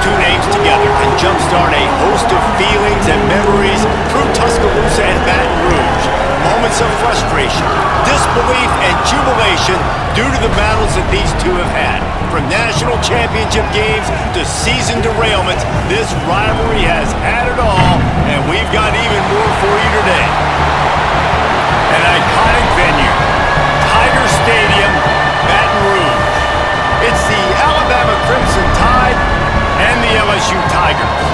two names together can jumpstart a host of feelings and memories through Tuscaloosa and Baton Rouge. Moments of frustration, disbelief, and jubilation due to the battles that these two have had. From national championship games to season derailments, this rivalry has had it all, and we've got even more for you today. An iconic venue, Tiger Stadium, Baton Rouge. It's the Alabama Crimson Tide and the LSU Tigers.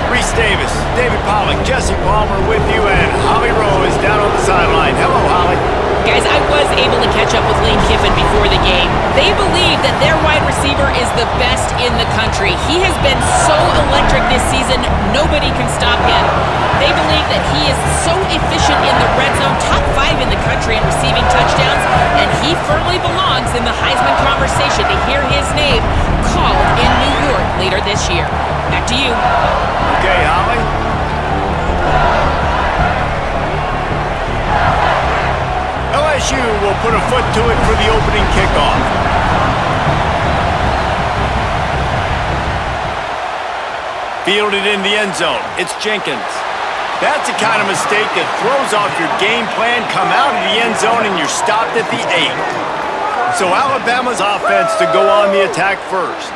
Reese Davis, David Pollack, Jesse Palmer with you, and Holly Rowe is down on the sideline. Hello, Holly. Guys, I was able to catch up with Lane Kiffin before the game. They believe that their wide receiver is the best in the country. He has been so electric this season, nobody can stop him. They believe that he is so efficient in the red zone, top 5 in the country in receiving touchdowns, and he firmly belongs in the Heisman conversation to hear his name called in New York later this year. Back to you. Okay, Holly. LSU will put a foot to it for the opening kickoff. Fielded in the end zone. It's Jenkins. That's the kind of mistake that throws off your game plan. Come out of the end zone and you're stopped at the 8. So Alabama's offense to go on the attack first.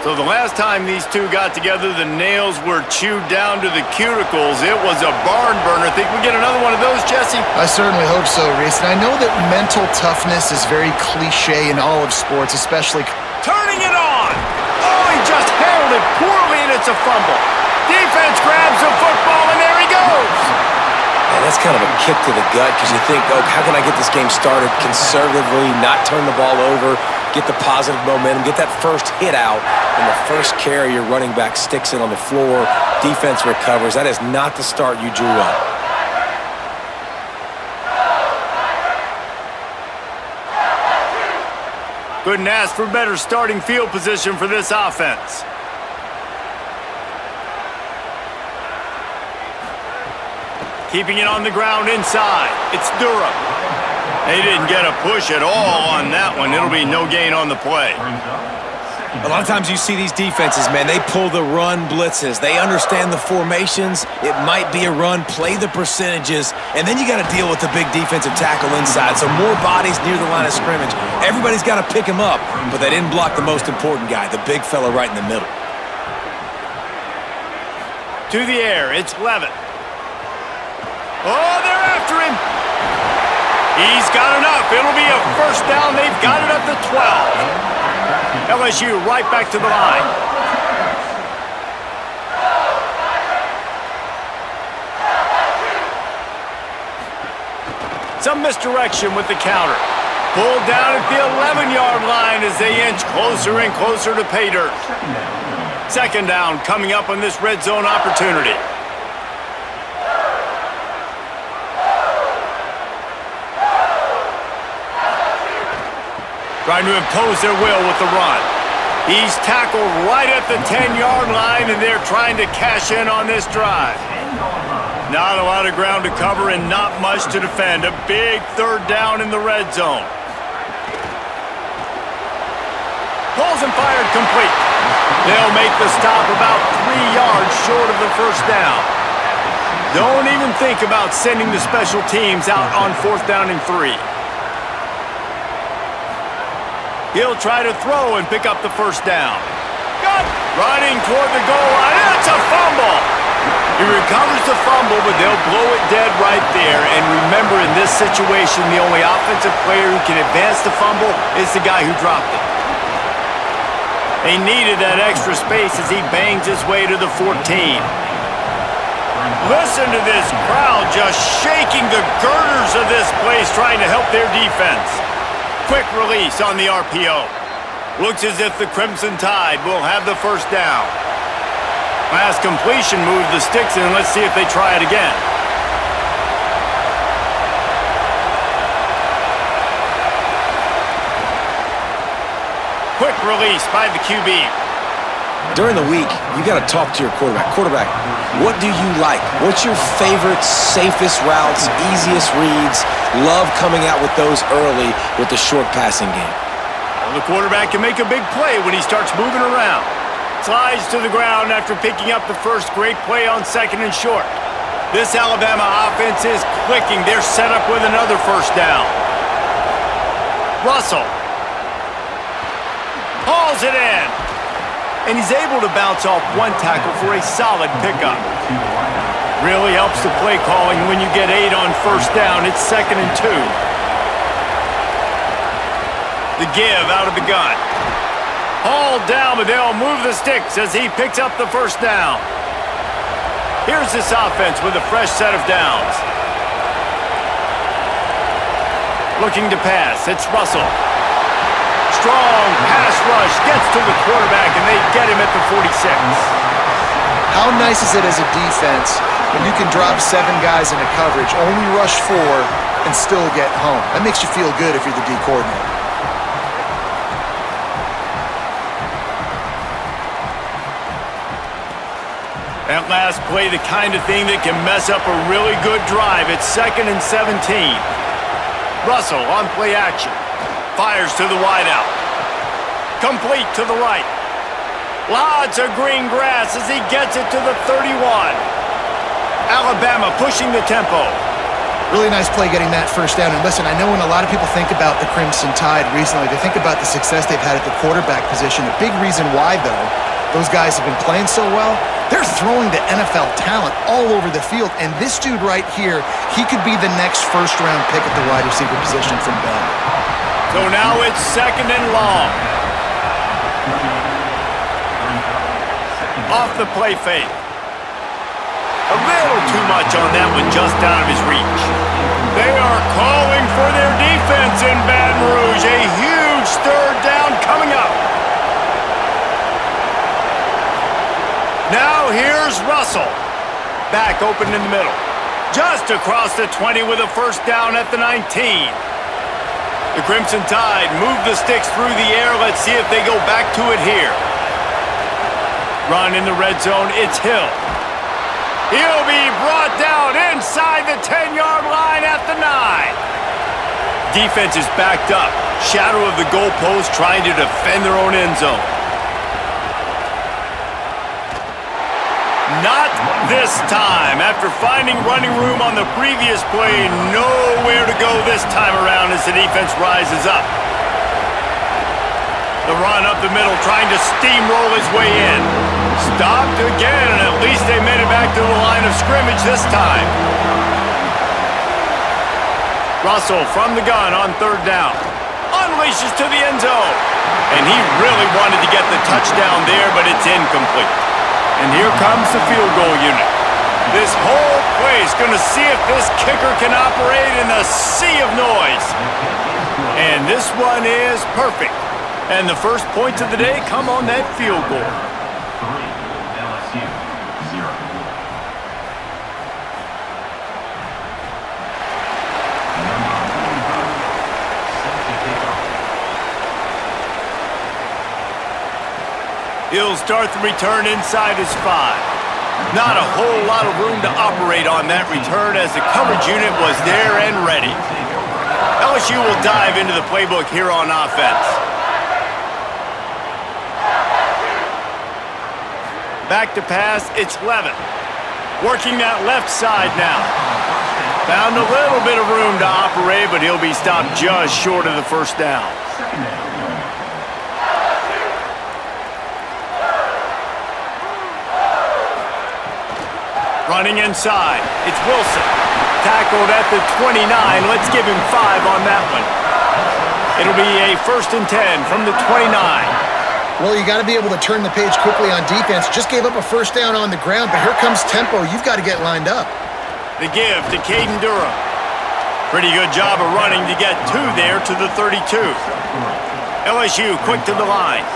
So the last time these two got together, the nails were chewed down to the cuticles. It was a barn burner. Think we get another one of those, Jesse? I certainly hope so, Reese. And I know that mental toughness is very cliche in all of sports, especially... Turning it on! Oh, he just handled it poorly, and it's a fumble. Defense grabs the football, and there he goes! Man, that's kind of a kick to the gut because you think, oh, how can I get this game started conservatively, not turn the ball over, get the positive momentum, get that first hit out, and the first carry your running back sticks it on the floor, defense recovers. That is not the start you drew up. Couldn't ask for better starting field position for this offense. Keeping it on the ground inside. It's Durham. They didn't get a push at all on that one. It'll be no gain on the play. A lot of times you see these defenses, man, they pull the run blitzes. They understand the formations. It might be a run, play the percentages, and then you got to deal with the big defensive tackle inside. So more bodies near the line of scrimmage. Everybody's got to pick him up, but they didn't block the most important guy, the big fella right in the middle. To the air, it's Leavitt. Oh, they're after him. He's got enough. It'll be a first down. They've got it up to 12. LSU right back to the line. Some misdirection with the counter. Pulled down at the 11-yard line as they inch closer and closer to pay dirt. Second down coming up on this red zone opportunity. Trying to impose their will with the run. He's tackled right at the 10-yard line, and they're trying to cash in on this drive. Not a lot of ground to cover and not much to defend. A big third down in the red zone. Pulls and fired complete. They'll make the stop about 3 yards short of the first down. Don't even think about sending the special teams out on 4th down and 3. He'll try to throw and pick up the first down. Running toward the goal line. It's a fumble. He recovers the fumble, but they'll blow it dead right there. And remember, in this situation, the only offensive player who can advance the fumble is the guy who dropped it. They needed that extra space as he bangs his way to the 14. Listen to this crowd just shaking the girders of this place, trying to help their defense. Quick release on the RPO. Looks as if the Crimson Tide will have the first down. Last completion moved the sticks in. Let's see if they try it again. Quick release by the QB. During the week, you got to talk to your quarterback. Quarterback, what do you like? What's your favorite, safest routes, easiest reads? Love coming out with those early with the short passing game. Well, the quarterback can make a big play when he starts moving around. Slides to the ground after picking up the first great play on 2nd and short. This Alabama offense is clicking. They're set up with another first down. Russell hauls it in. And he's able to bounce off one tackle for a solid pickup. Really helps the play calling when you get 8 on first down. It's 2nd and 2. The give out of the gun. Hauled down, but they'll move the sticks as he picks up the first down. Here's this offense with a fresh set of downs. Looking to pass. It's Russell. Strong pass rush. Gets to the quarterback, and they get him at the 46. How nice is it as a defense when you can drop 7 guys into coverage, only rush 4, and still get home? That makes you feel good if you're the D coordinator. That last play, the kind of thing that can mess up a really good drive. It's 2nd and 17. Russell on play action. Fires to the wideout. Complete to the right. Lots of green grass as he gets it to the 31. Alabama pushing the tempo. Really nice play getting that first down. And listen, I know when a lot of people think about the Crimson Tide recently, they think about the success they've had at the quarterback position. A big reason why, though, those guys have been playing so well, they're throwing to NFL talent all over the field. And this dude right here, he could be the next first-round pick at the wide receiver position from Bama. So now it's 2nd and long. Off the play fake. A little too much on that one, just out of his reach. They are calling for their defense in Baton Rouge. A huge 3rd down coming up. Now here's Russell. Back open in the middle. Just across the 20 with a first down at the 19. The Crimson Tide move the sticks through the air. Let's see if they go back to it here. Run in the red zone. It's Hill. He'll be brought down inside the 10-yard line at the 9. Defense is backed up. Shadow of the goalpost trying to defend their own end zone. Not this time. After finding running room on the previous play, nowhere to go this time around as the defense rises up. The run up the middle, trying to steamroll his way in. Stopped again, and at least they made it back to the line of scrimmage this time. Russell from the gun on 3rd down. Unleashes to the end zone. And he really wanted to get the touchdown there, but it's incomplete. And here comes the field goal unit. This whole play is going to see if this kicker can operate in a sea of noise. And this one is perfect. And the first points of the day come on that field goal. 3, LSU 0. He'll start the return inside his 5. Not a whole lot of room to operate on that return as the coverage unit was there and ready. LSU will dive into the playbook here on offense. Back to pass, it's Leavitt. Working that left side now. Found a little bit of room to operate, but he'll be stopped just short of the first down. Running inside, it's Wilson. Tackled at the 29. Let's give him 5 on that one. It'll be a 1st and 10 from the 29. Well, you got to be able to turn the page quickly on defense. Just gave up a first down on the ground, but here comes tempo. You've got to get lined up. The give to Caden Durham. Pretty good job of running to get 2 there to the 32. LSU quick to the line.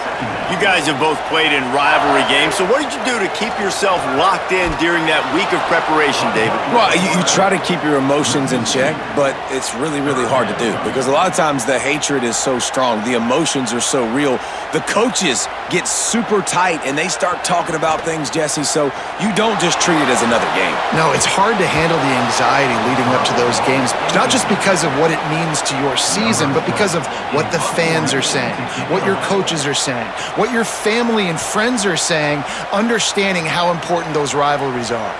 You guys have both played in rivalry games, so what did you do to keep yourself locked in during that week of preparation, David? Well, you try to keep your emotions in check, but it's really, really hard to do because a lot of times the hatred is so strong. The emotions are so real. The coaches get super tight, and they start talking about things, Jesse, so you don't just treat it as another game. No, it's hard to handle the anxiety leading up to those games, not just because of what it means to your season, but because of what the fans are saying, what your coaches are saying, what your family and friends are saying, understanding how important those rivalries are.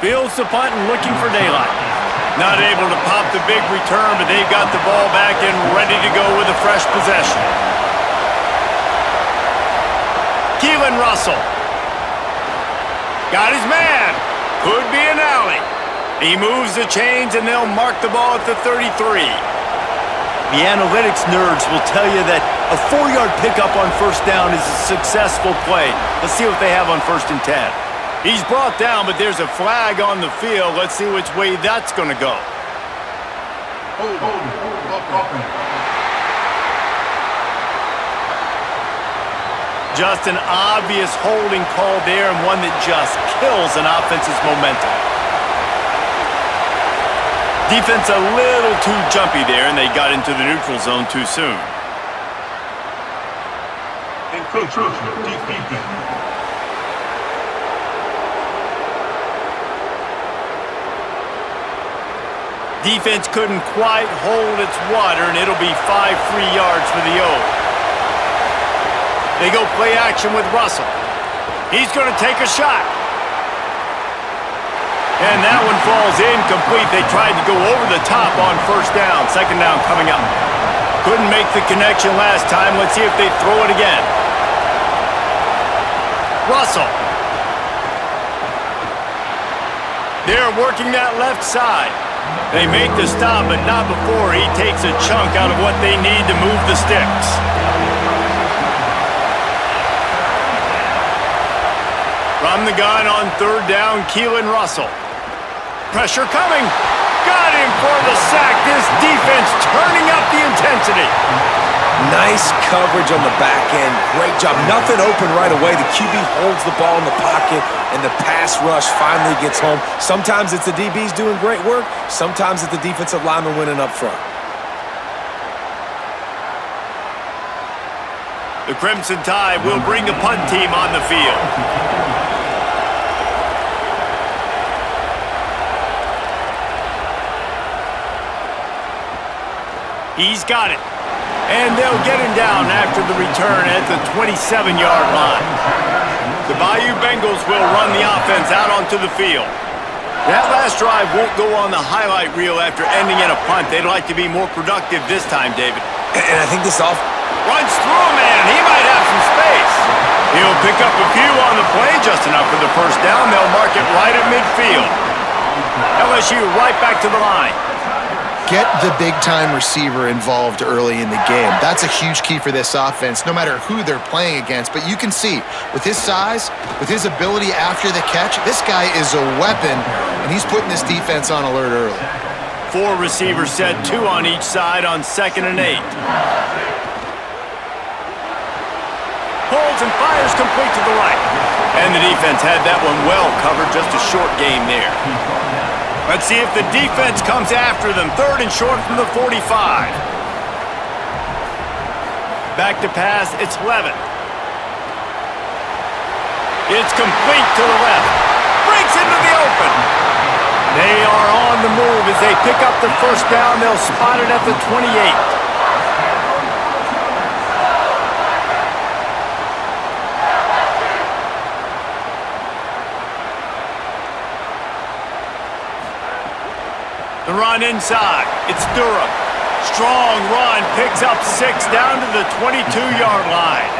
Fields the punt and looking for daylight. Not able to pop the big return, but they've got the ball back and ready to go with a fresh possession. Keelon Russell. Got his man. Could be an alley. He moves the chains, and they'll mark the ball at the 33. The analytics nerds will tell you that a 4-yard pickup on first down is a successful play. Let's see what they have on 1st and 10. He's brought down, but there's a flag on the field. Let's see which way that's going to go. Just an obvious holding call there, and one that just kills an offense's momentum. Defense a little too jumpy there, and they got into the neutral zone too soon. Defense couldn't quite hold its water, and it'll be 5 free yards for the O. They go play action with Russell. He's going to take a shot. And that one falls incomplete. They tried to go over the top on 1st down. 2nd down coming up. Couldn't make the connection last time. Let's see if they throw it again. Russell. They're working that left side. They make the stop, but not before he takes a chunk out of what they need to move the sticks. From the gun on 3rd down, Keelon Russell. Pressure coming. Got him for the sack. This defense turning up the intensity. Nice coverage on the back end. Great job. Nothing open right away. The QB holds the ball in the pocket, and the pass rush finally gets home. Sometimes it's the DBs doing great work. Sometimes it's the defensive lineman winning up front. The Crimson Tide will bring the punt team on the field. He's got it. And they'll get him down after the return at the 27-yard line. The Bayou Bengals will run the offense out onto the field. That last drive won't go on the highlight reel after ending in a punt. They'd like to be more productive this time, David. And I think this off runs through a man. He might have some space. He'll pick up a few on the play, just enough for the 1st down. They'll mark it right at midfield. LSU right back to the line. Get the big-time receiver involved early in the game. That's a huge key for this offense, no matter who they're playing against. But you can see, with his size, with his ability after the catch, this guy is a weapon, and he's putting this defense on alert early. 4 receivers set, 2 on each side on 2nd and 8. Pulls and fires complete to the right. And the defense had that one well covered, just a short game there. Let's see if the defense comes after them. 3rd and short from the 45. Back to pass, it's Leavitt. It's complete to the left. Breaks into the open. They are on the move as they pick up the 1st down. They'll spot it at the 28. The run inside. It's Durham. Strong run. Picks up 6 down to the 22-yard line.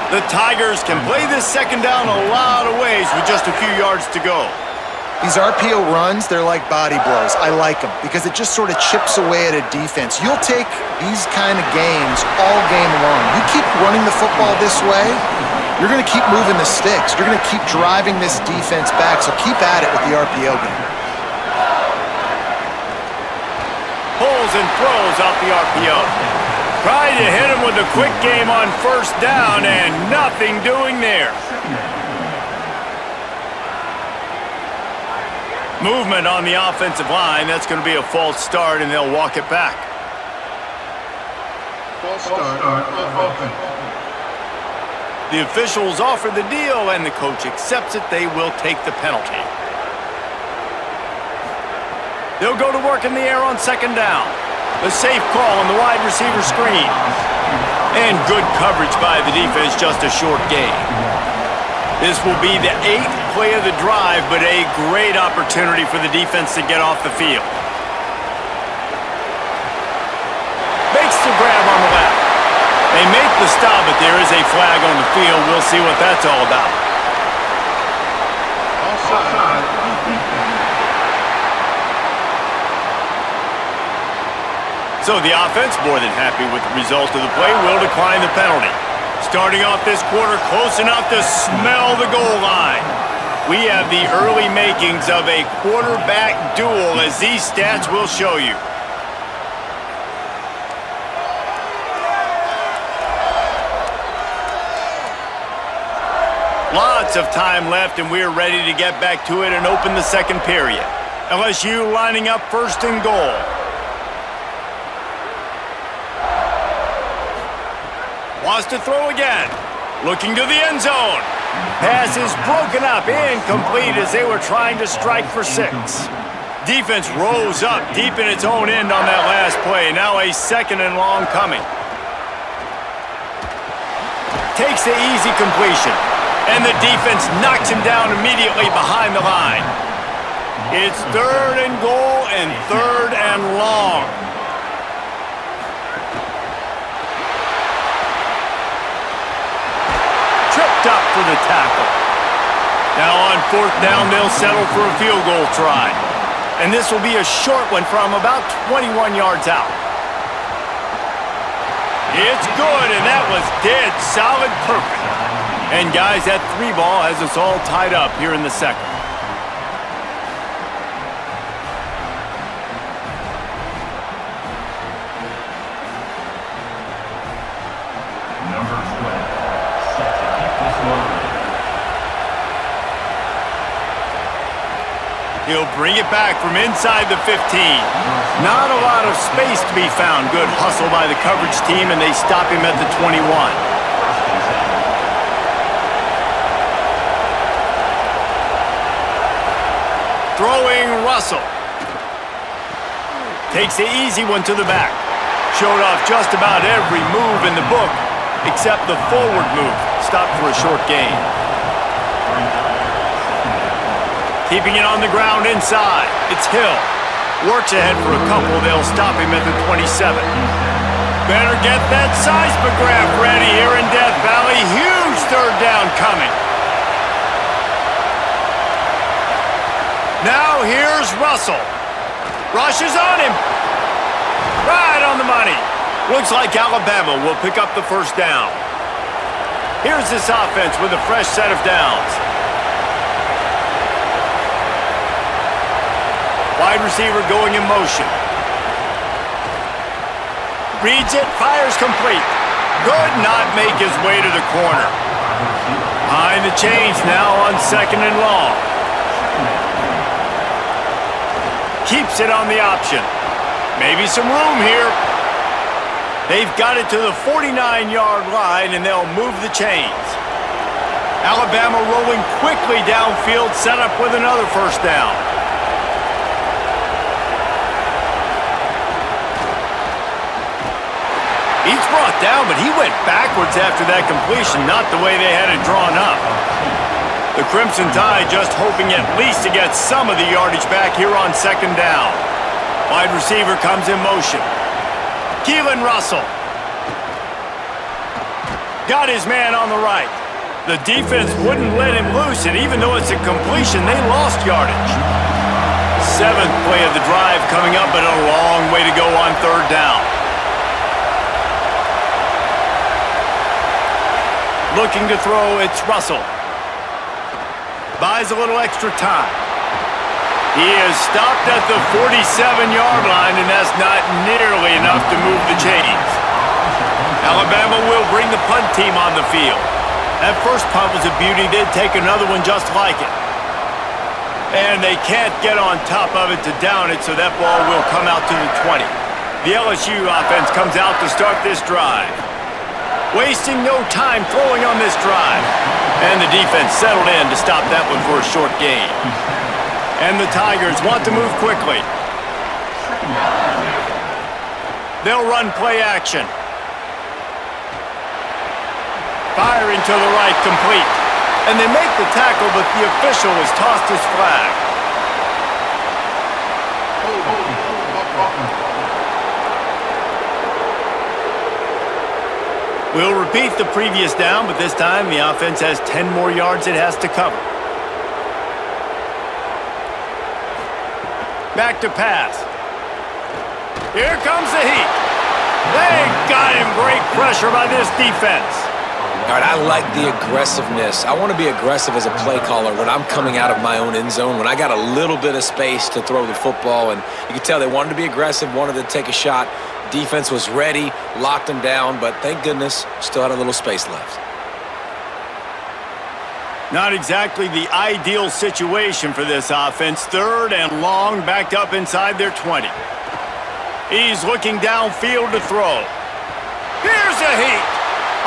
The Tigers can play this 2nd down a lot of ways with just a few yards to go. These RPO runs, they're like body blows. I like them because it just sort of chips away at a defense. You'll take these kind of games all game long. You keep running the football this way, you're going to keep moving the sticks. You're going to keep driving this defense back, so keep at it with the RPO game. Pulls and throws off the RPO. Tried to hit him with a quick game on 1st down, and nothing doing there. Movement on the offensive line. That's going to be a false start, and they'll walk it back. False start. The officials offer the deal, and the coach accepts it. They will take the penalty. They'll go to work in the air on 2nd down. The safe call on the wide receiver screen. And good coverage by the defense, just a short gain. This will be the 8th play of the drive, but a great opportunity for the defense to get off the field. Makes the grab on the left. They make the stop, but there is a flag on the field. We'll see what that's all about. So the offense, more than happy with the result of the play, will decline the penalty. Starting off this quarter, close enough to smell the goal line. We have the early makings of a quarterback duel, as these stats will show you. Lots of time left, and we're ready to get back to it and open the second period. LSU lining up first and goal. Wants to throw again. Looking to the end zone. Pass is broken up, incomplete as they were trying to strike for 6. Defense rose up deep in its own end on that last play. Now a 2nd and long coming. Takes the easy completion. And the defense knocks him down immediately behind the line. It's 3rd and goal and 3rd and long. Tripped up for the tackle. Now on 4th down, they'll settle for a field goal try. And this will be a short one from about 21 yards out. It's good, and that was dead solid perfect. And guys, that 3 ball has us all tied up here in the second. Number 12, set to kick this one. He'll bring it back from inside the 15. Not a lot of space to be found. Good hustle by the coverage team, and they stop him at the 21. Throwing Russell. Takes the easy one to the back. Showed off just about every move in the book, except the forward move. Stopped for a short gain. Keeping it on the ground inside. It's Hill. Works ahead for a couple. They'll stop him at the 27. Better get that seismograph ready here in Death Valley. Huge 3rd down coming. Now here's Russell. Rushes on him. Right on the money. Looks like Alabama will pick up the 1st down. Here's this offense with a fresh set of downs. Wide receiver going in motion. Reads it, fires complete. Could not make his way to the corner. Behind the chains now on 2nd and long. Keeps it on the option. Maybe some room here. They've got it to the 49-yard line, and they'll move the chains. Alabama rolling quickly downfield, set up with another 1st down. He's brought down, but he went backwards after that completion, not the way they had it drawn up. The Crimson Tide just hoping at least to get some of the yardage back here on 2nd down. Wide receiver comes in motion. Keelon Russell. Got his man on the right. The defense wouldn't let him loose, and even though it's a completion, they lost yardage. 7th play of the drive coming up, but a long way to go on 3rd down. Looking to throw, it's Russell. Buys a little extra time. He is stopped at the 47-yard line, and that's not nearly enough to move the chains. Alabama will bring the punt team on the field. That first punt was a beauty. They'd take another one just like it. And they can't get on top of it to down it, so that ball will come out to the 20. The LSU offense comes out to start this drive. Wasting no time throwing on this drive. And the defense settled in to stop that one for a short gain. And the Tigers want to move quickly. They'll run play action. Firing to the right, complete. And they make the tackle, but the official has tossed his flag. We'll repeat the previous down, but this time the offense has 10 more yards it has to cover. Back to pass. Here comes the heat. They got him. Great pressure by this defense. All right, I like the aggressiveness. I want to be aggressive as a play caller when I'm coming out of my own end zone, when I got a little bit of space to throw the football, and you can tell they wanted to be aggressive, wanted to take a shot. Defense was ready, locked them down, but thank goodness, still had a little space left. Not exactly the ideal situation for this offense. 3rd and long, backed up inside their 20. He's looking downfield to throw. Here's a heat.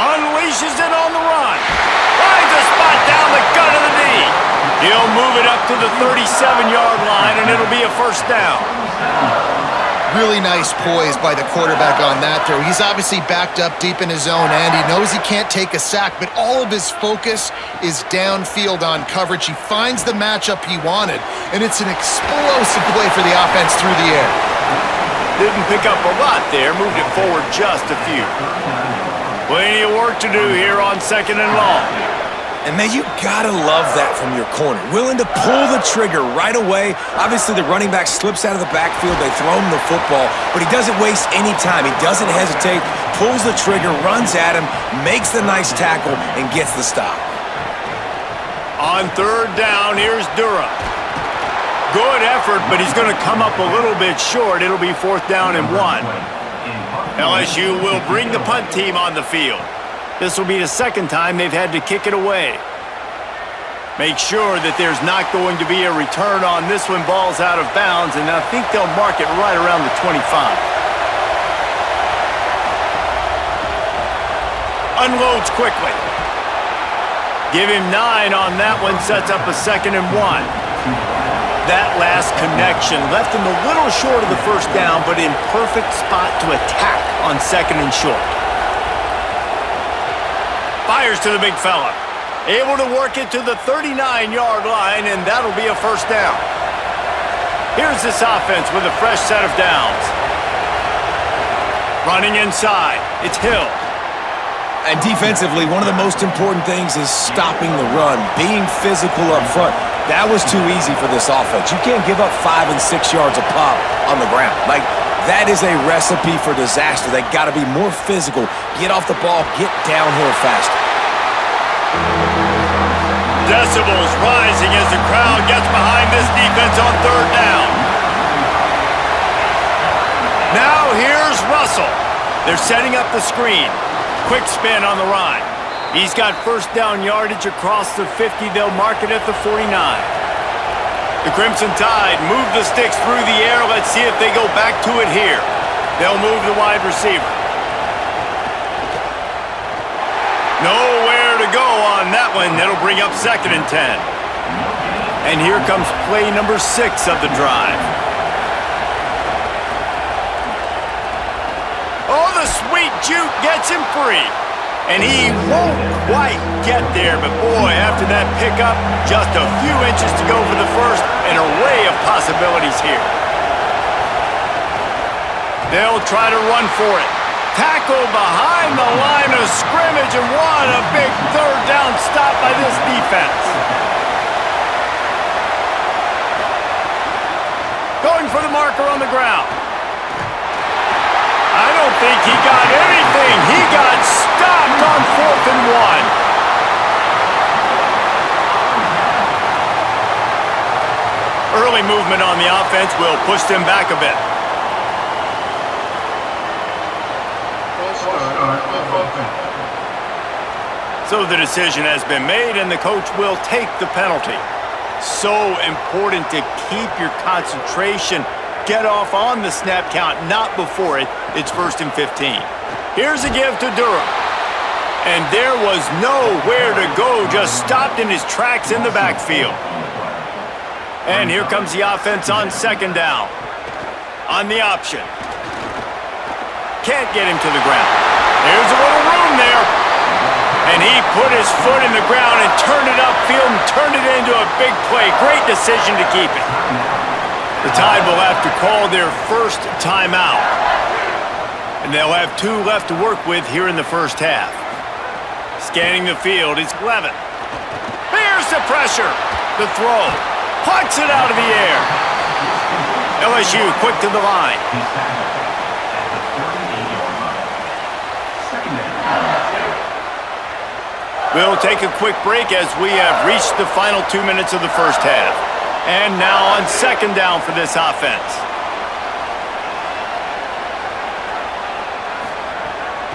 Unleashes it on the run. Finds a spot down the gut of the knee. He'll move it up to the 37-yard line, and it'll be a first down. Really nice poise by the quarterback on that throw. He's obviously backed up deep in his zone, and he knows he can't take a sack, but all of his focus is downfield on coverage. He finds the matchup he wanted, and it's an explosive play for the offense through the air. Didn't pick up a lot there, moved it forward just a few. Plenty of work to do here on 2nd and long. And man, you gotta love that from your corner. Willing to pull the trigger right away. Obviously, the running back slips out of the backfield. They throw him the football, but he doesn't waste any time. He doesn't hesitate, pulls the trigger, runs at him, makes the nice tackle, and gets the stop. On 3rd down, here's Durham. Good effort, but he's going to come up a little bit short. It'll be 4th down and 1. LSU will bring the punt team on the field. This will be the 2nd time they've had to kick it away. Make sure that there's not going to be a return on this one. Ball's out of bounds, and I think they'll mark it right around the 25. Unloads quickly. Give him 9 on that one, sets up a 2nd and 1. That last connection left him a little short of the first down, but in perfect spot to attack on 2nd and short. Fires to the big fella. Able to work it to the 39-yard line, and that'll be a first down. Here's this offense with a fresh set of downs. Running inside. It's Hill. And defensively, one of the most important things is stopping the run, being physical up front. That was too easy for this offense. You can't give up 5 and 6 yards a pop on the ground. Like, that is a recipe for disaster. They got to be more physical. Get off the ball, get downhill faster. Decibels rising as the crowd gets behind this defense on 3rd down. Now here's Russell. They're setting up the screen. Quick spin on the run. He's got first down yardage across the 50. They'll mark it at the 49. The Crimson Tide move the sticks through the air. Let's see if they go back to it here. They'll move the wide receiver. Nowhere to go on that one. That'll bring up 2nd and 10. And here comes play number 6 of the drive. Oh, the sweet juke gets him free. And he won't quite get there, but boy, after that pickup, just a few inches to go for the first. An array of possibilities here. They'll try to run for it. Tackle behind the line of scrimmage, and what a big 3rd down stop by this defense. Going for the marker on the ground. I don't think he got anything. He got stopped on 4th and 1. Early movement on the offense will push them back a bit. So the decision has been made, and the coach will take the penalty. So important to keep your concentration. Get off on the snap count, not before it. It's 1st and 15. Here's a give to Durham. And there was nowhere to go, just stopped in his tracks in the backfield. And here comes the offense on 2nd down. On the option. Can't get him to the ground. There's a little room there. And he put his foot in the ground and turned it upfield and turned it into a big play. Great decision to keep it. The Tide will have to call their first timeout. And they'll have 2 left to work with here in the first half. Scanning the field, it's Leavitt. Here's the pressure. The throw. Pucks it out of the air. LSU quick to the line. We'll take a quick break as we have reached the final 2 minutes of the first half. And now on second down for this offense.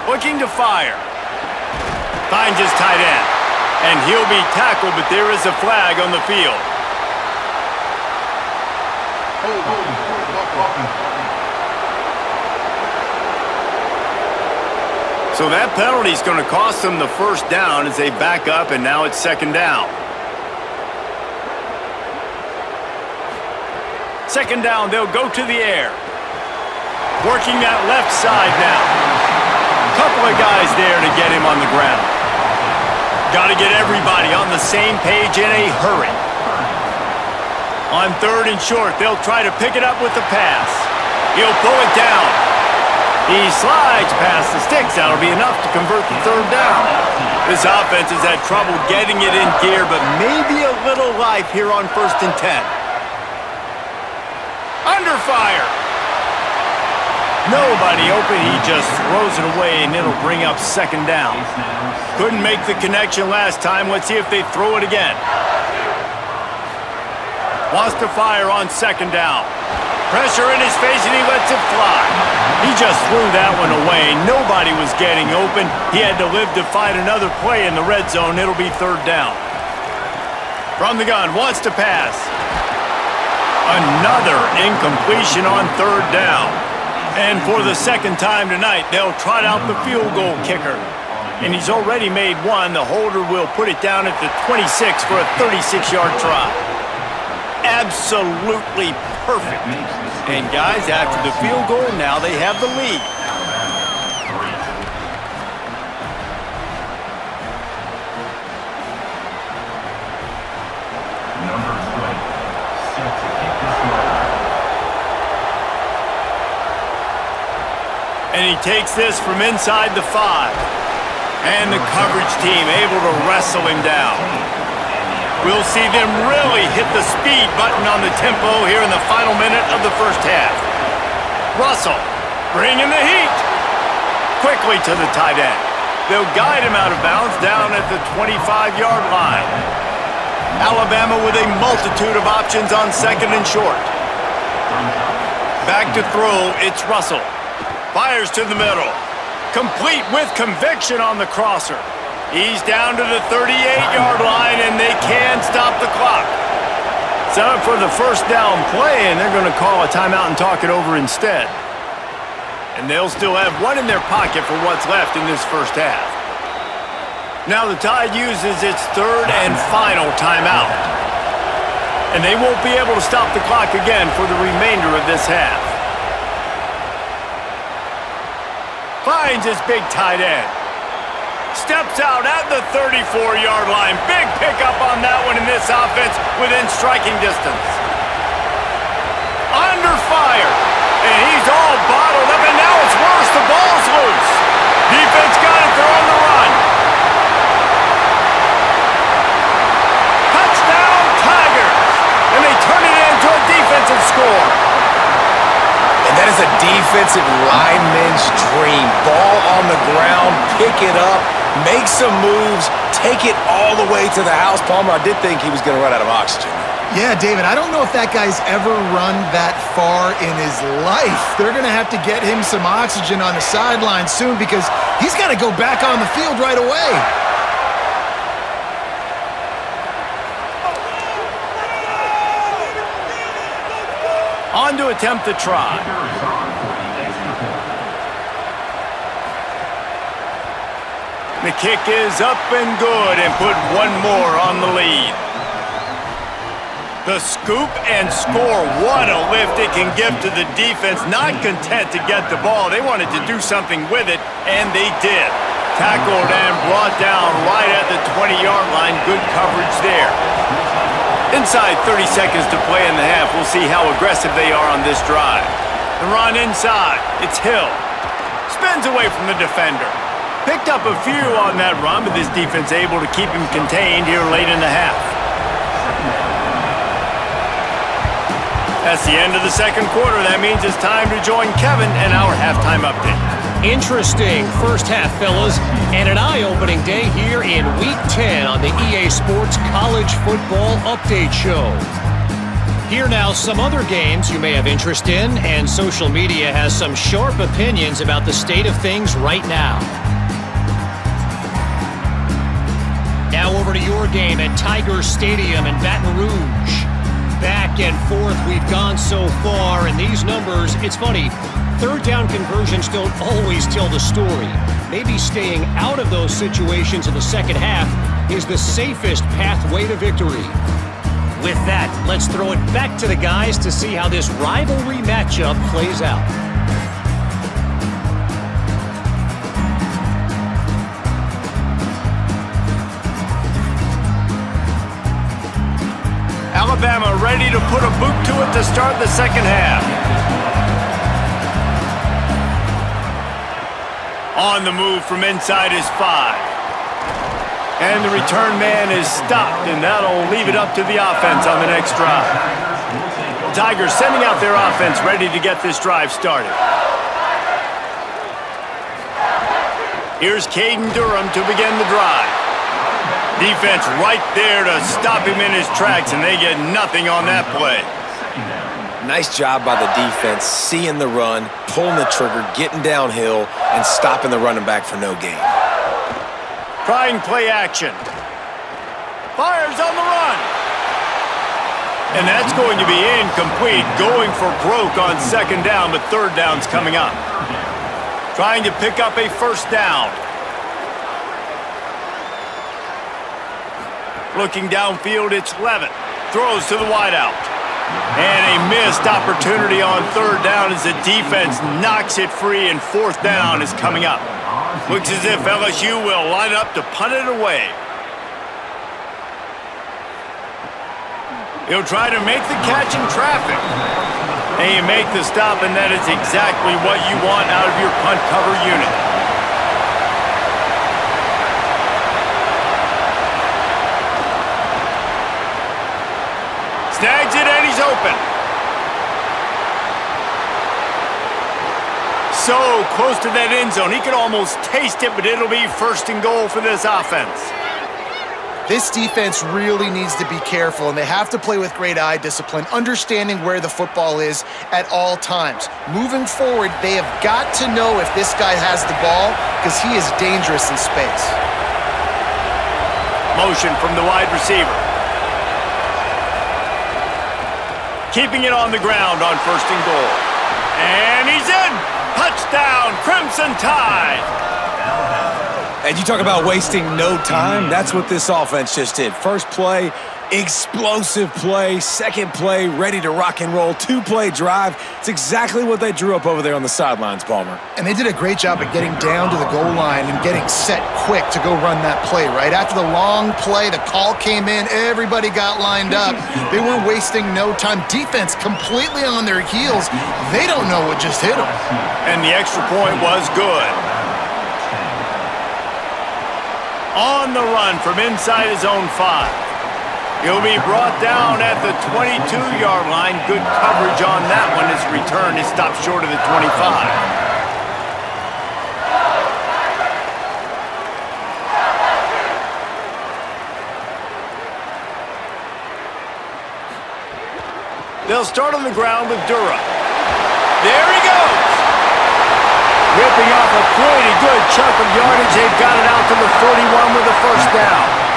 Looking to fire. Finds his tight end. And he'll be tackled, but there is a flag on the field. So that penalty is going to cost them the first down as they back up, and now it's second down. Second down, they'll go to the air. Working that left side now. Couple of guys there to get him on the ground. Got to get everybody on the same page in a hurry. On third and short, they'll try to pick it up with the pass. He'll pull it down. He slides past the sticks. That'll be enough to convert the third down. This offense has had trouble getting it in gear, but maybe a little life here on 1st and 10. Under fire. Nobody open. He just throws it away, and it'll bring up second down. Couldn't make the connection last time. Let's see if they throw it again. Wants to fire on second down. Pressure in his face, and he lets it fly. He just threw that one away. Nobody was getting open. He had to live to find another play in the red zone. It'll be third down. From the gun, wants to pass. Another incompletion on third down. And for the second time tonight, they'll trot out the field goal kicker. And he's already made one. The holder will put it down at the 26 for a 36-yard try. Absolutely perfect. And guys, after the field goal, now they have the lead. Number 20, set to kick this one. And he takes this from inside the 5. And the coverage team able to wrestle him down. We'll see them really hit the speed button on the tempo here in the final minute of the first half. Russell bringing the heat. Quickly to the tight end. They'll guide him out of bounds down at the 25-yard line. Alabama with a multitude of options on second and short. Back to throw, it's Russell. Fires to the middle. Complete with conviction on the crosser. He's down to the 38-yard line, and they can stop the clock. Set up for the first down play, and they're going to call a timeout and talk it over instead. And they'll still have one in their pocket for what's left in this first half. Now the Tide uses its third and final timeout. And they won't be able to stop the clock again for the remainder of this half. Finds his big tight end. Steps out at the 34-yard line. Big pickup on that one in this offense within striking distance. Under fire. And he's all bottled up, and now it's worse. The ball's loose. Defense got it. They're on the run. Touchdown, Tigers. And they turn it into a defensive score. And that is a defensive lineman's dream. Ball on the ground, pick it up, make some moves, take it all the way to the house. Palmer, I did think he was going to run out of oxygen. Yeah, David, I don't know if that guy's ever run that far in his life. They're going to have to get him some oxygen on the sideline soon because he's got to go back on the field right away. On to attempt the try. The kick is up and good and put one more on the lead. The scoop and score. What a lift it can give to the defense. Not content to get the ball. They wanted to do something with it, and they did. Tackled and brought down right at the 20-yard line. Good coverage there. Inside 30 seconds to play in the half. We'll see how aggressive they are on this drive. The run inside. It's Hill. Spins away from the defender. Picked up a few on that run, but this defense able to keep him contained here late in the half. That's the end of the second quarter. That means it's time to join Kevin and our halftime update. Interesting first half, fellas, and an eye-opening day here in Week 10 on the EA Sports College Football Update Show. Here now some other games you may have interest in, and social media has some sharp opinions about the state of things right now. Now over to your game at Tigers Stadium in Baton Rouge. Back and forth we've gone so far, and these numbers, it's funny, third down conversions don't always tell the story. Maybe staying out of those situations in the second half is the safest pathway to victory. With that, let's throw it back to the guys to see how this rivalry matchup plays out. Alabama ready to put a boot to it to start the second half. On the move from inside his 5. And the return man is stopped, and that'll leave it up to the offense on the next drive. The Tigers sending out their offense ready to get this drive started. Here's Caden Durham to begin the drive. Defense right there to stop him in his tracks, and they get nothing on that play. Nice job by the defense, seeing the run, pulling the trigger, getting downhill, and stopping the running back for no gain. Trying play action. Fires on the run. And that's going to be incomplete. Going for broke on second down, but third down's coming up. Trying to pick up a first down. Looking downfield, it's Leavitt. Throws to the wideout. And a missed opportunity on third down as the defense knocks it free, and fourth down is coming up. Looks as if LSU will line up to punt it away. He'll try to make the catch in traffic. And you make the stop, and that is exactly what you want out of your punt cover unit. Snags it, and he's open. So close to that end zone. He could almost taste it, but it'll be first and goal for this offense. This defense really needs to be careful, and they have to play with great eye discipline, understanding where the football is at all times. Moving forward, they have got to know if this guy has the ball, because he is dangerous in space. Motion from the wide receiver. Keeping it on the ground on first and goal. And he's in! Touchdown, Crimson Tide! And you talk about wasting no time, that's what this offense just did. First play, explosive play. Second play, ready to rock and roll. Two-play drive. It's exactly what they drew up over there on the sidelines, Palmer. And they did a great job of getting down to the goal line and getting set quick to go run that play, right? After the long play, the call came in, everybody got lined up. They were wasting no time. Defense completely on their heels. They don't know what just hit them. And the extra point was good. On the run from inside his own 5. He'll be brought down at the 22-yard line. Good coverage on that one. His return is stopped short of the 25. They'll start on the ground with Durham. There he goes! Ripping off a pretty good chunk of yardage. They've got it out to the 41 with a first down.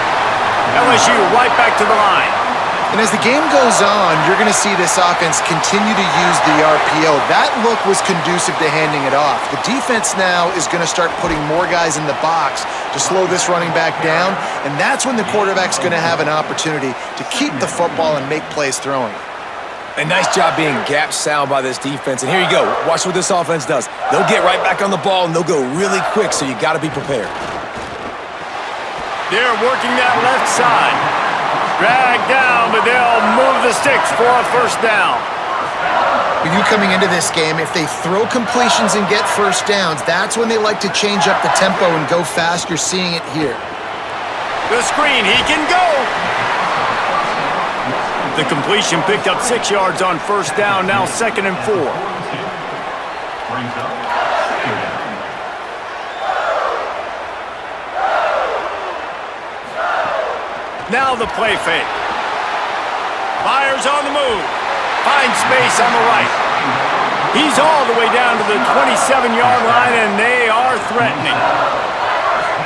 LSU right back to the line. And as the game goes on, you're going to see this offense continue to use the RPO. That look was conducive to handing it off. The defense now is going to start putting more guys in the box to slow this running back down, and that's when the quarterback's going to have an opportunity to keep the football and make plays throwing. A nice job being gap sound by this defense. And here you go. Watch what this offense does. They'll get right back on the ball, and they'll go really quick, so you got to be prepared. They're working that left side. Drag down, but they'll move the sticks for a first down. With you coming into this game, if they throw completions and get first downs, that's when they like to change up the tempo and go fast. You're seeing it here. The screen, he can go. The completion picked up 6 yards on first down, now 2nd and 4. Brings up second down. Now the play fake. Myers on the move. Finds space on the right. He's all the way down to the 27-yard line, and they are threatening.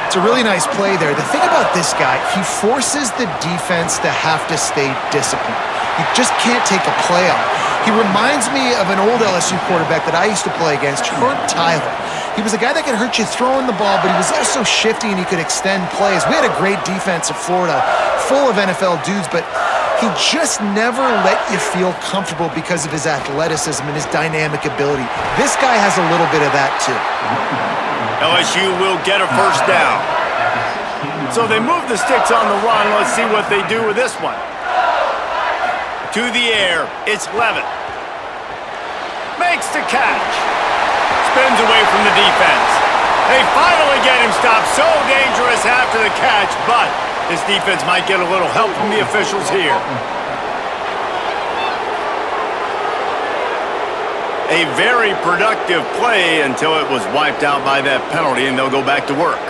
It's a really nice play there. The thing about this guy, he forces the defense to have to stay disciplined. You just can't take a play off. He reminds me of an old LSU quarterback that I used to play against, Herb Tyler. He was a guy that could hurt you throwing the ball, but he was also shifty and he could extend plays. We had a great defense at Florida, full of NFL dudes, but he just never let you feel comfortable because of his athleticism and his dynamic ability. This guy has a little bit of that too. LSU will get a first down. So they move the sticks on the run. Let's see what they do with this one. To the air, it's Leavitt. Makes the catch. Spins away from the defense. They finally get him stopped. So dangerous after the catch, but this defense might get a little help from the officials here. A very productive play until it was wiped out by that penalty, and they'll go back to work.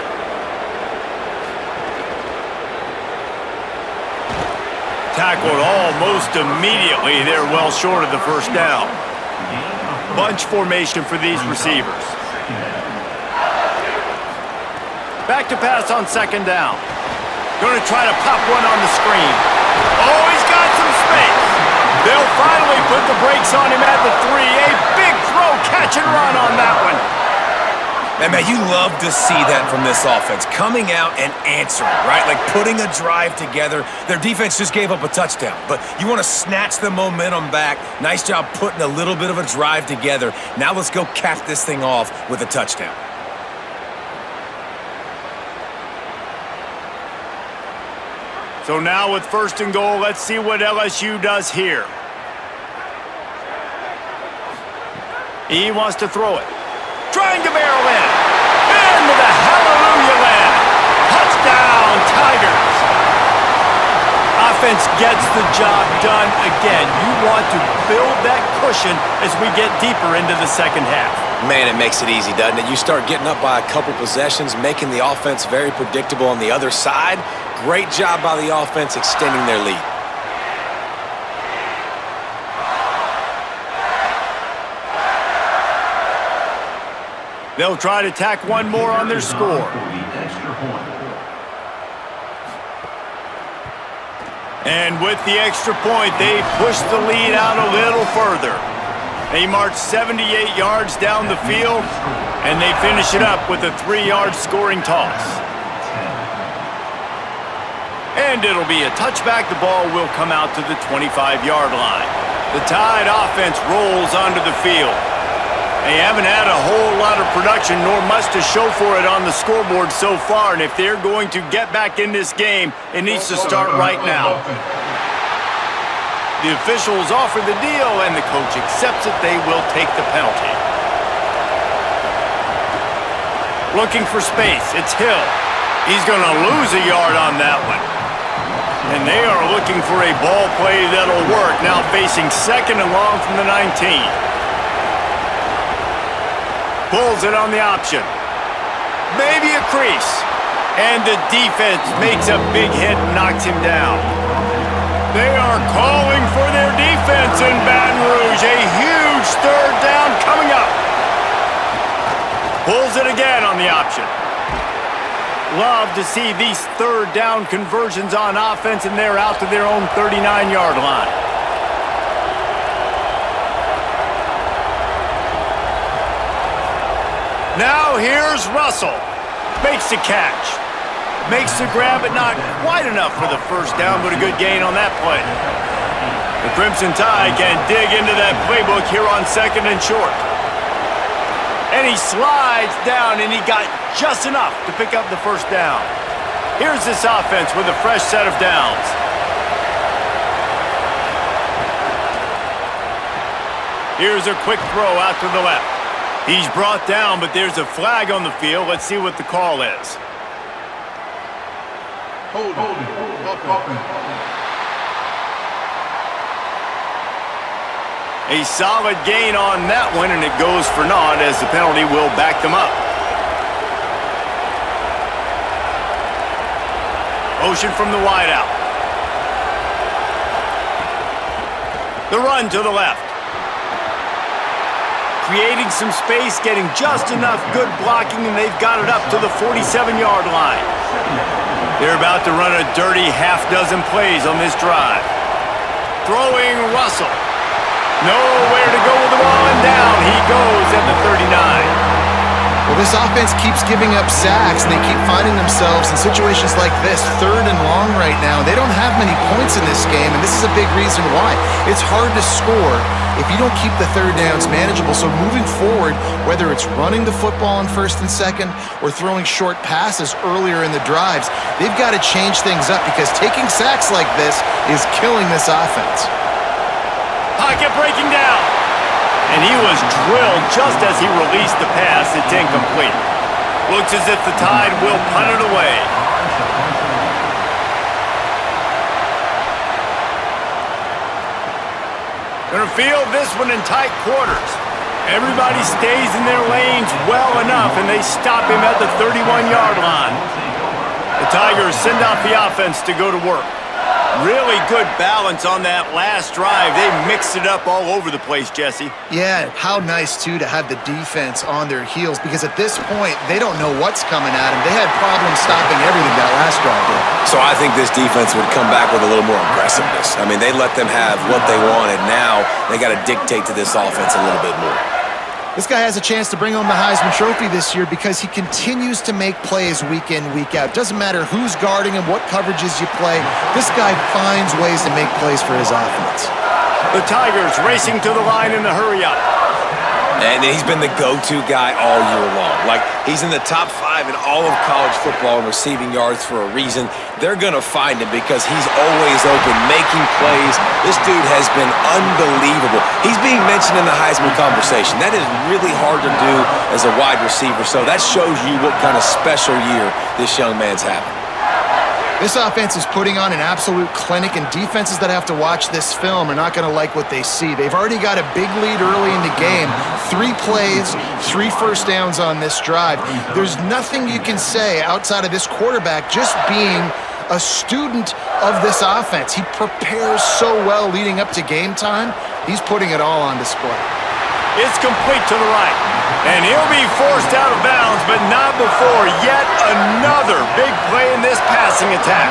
Tackled almost immediately. They're well short of the first down. Bunch formation for these receivers. Back to pass on 2nd down. Going to try to pop one on the screen. Oh, he's got some space. They'll finally put the brakes on him at the 3. A big throw, catch and run on that one. And, man, you love to see that from this offense. Coming out and answering, right? Like putting a drive together. Their defense just gave up a touchdown. But you want to snatch the momentum back. Nice job putting a little bit of a drive together. Now let's go cap this thing off with a touchdown. So now with 1st and goal, let's see what LSU does here. He wants to throw it. Trying to barrel in. Into the hallelujah land. Touchdown, Tigers. Offense gets the job done again. You want to build that cushion as we get deeper into the 2nd half. Man, it makes it easy, doesn't it? You start getting up by a couple possessions, making the offense very predictable on the other side. Great job by the offense extending their lead. They'll try to tack one more on their score. And with the extra point, they push the lead out a little further. They march 78 yards down the field, and they finish it up with a 3-yard scoring toss. And it'll be a touchback. The ball will come out to the 25-yard line. The Tide offense rolls onto the field. They haven't had a whole lot of production, nor much to show for it on the scoreboard so far. And if they're going to get back in this game, it needs to start right now. The officials offer the deal, and the coach accepts it. They will take the penalty. Looking for space. It's Hill. He's going to lose a yard on that one. And they are looking for a ball play that'll work. Now facing 2nd and long from the 19. Pulls it on the option. Maybe a crease. And the defense makes a big hit and knocks him down. They are calling for their defense in Baton Rouge. A huge 3rd down coming up. Pulls it again on the option. Love to see these 3rd down conversions on offense, and they're out to their own 39-yard line. Now here's Russell. Makes the catch. Makes the grab, but not quite enough for the first down, but a good gain on that play. The Crimson Tide can dig into that playbook here on 2nd and short. And he slides down, and he got just enough to pick up the first down. Here's this offense with a fresh set of downs. Here's a quick throw out to the left. He's brought down, but there's a flag on the field. Let's see what the call is. Hold it. A solid gain on that one, and it goes for naught as the penalty will back them up. Motion from the wideout. The run to the left. Creating some space, getting just enough good blocking, and they've got it up to the 47-yard line. They're about to run a dirty half-dozen plays on this drive. Throwing Russell. Nowhere to go with the ball, and down he goes at the 39. Well, this offense keeps giving up sacks, and they keep finding themselves in situations like this, 3rd and long right now. They don't have many points in this game, and this is a big reason why. It's hard to score if you don't keep the 3rd downs manageable. So moving forward, whether it's running the football on 1st and 2nd or throwing short passes earlier in the drives, they've got to change things up because taking sacks like this is killing this offense. Pocket breaking down. And he was drilled just as he released the pass. It's incomplete. Looks as if the Tide will punt it away. Gonna field this one in tight quarters. Everybody stays in their lanes well enough, and they stop him at the 31-yard line. The Tigers send out the offense to go to work. Really good balance on that last drive. They mixed it up all over the place, Jesse. Yeah, how nice, too, to have the defense on their heels because at this point, they don't know what's coming at them. They had problems stopping everything that last drive did. So I think this defense would come back with a little more aggressiveness. I mean, they let them have what they wanted. Now they got to dictate to this offense a little bit more. This guy has a chance to bring home the Heisman Trophy this year because he continues to make plays week in, week out. Doesn't matter who's guarding him, what coverages you play. This guy finds ways to make plays for his offense. The Tigers racing to the line in the hurry-up. And he's been the go-to guy all year long. Like, he's in the top 5 in all of college football in receiving yards for a reason. They're going to find him because he's always open, making plays. This dude has been unbelievable. He's being mentioned in the Heisman conversation. That is really hard to do as a wide receiver, so that shows you what kind of special year this young man's having. This offense is putting on an absolute clinic, and defenses that have to watch this film are not going to like what they see. They've already got a big lead early in the game. 3 plays, 3 first downs on this drive. There's nothing you can say outside of this quarterback just being a student of this offense. He prepares so well leading up to game time. He's putting it all on display. It's complete to the right. And he'll be forced out of bounds, but not before yet another big play in this passing attack.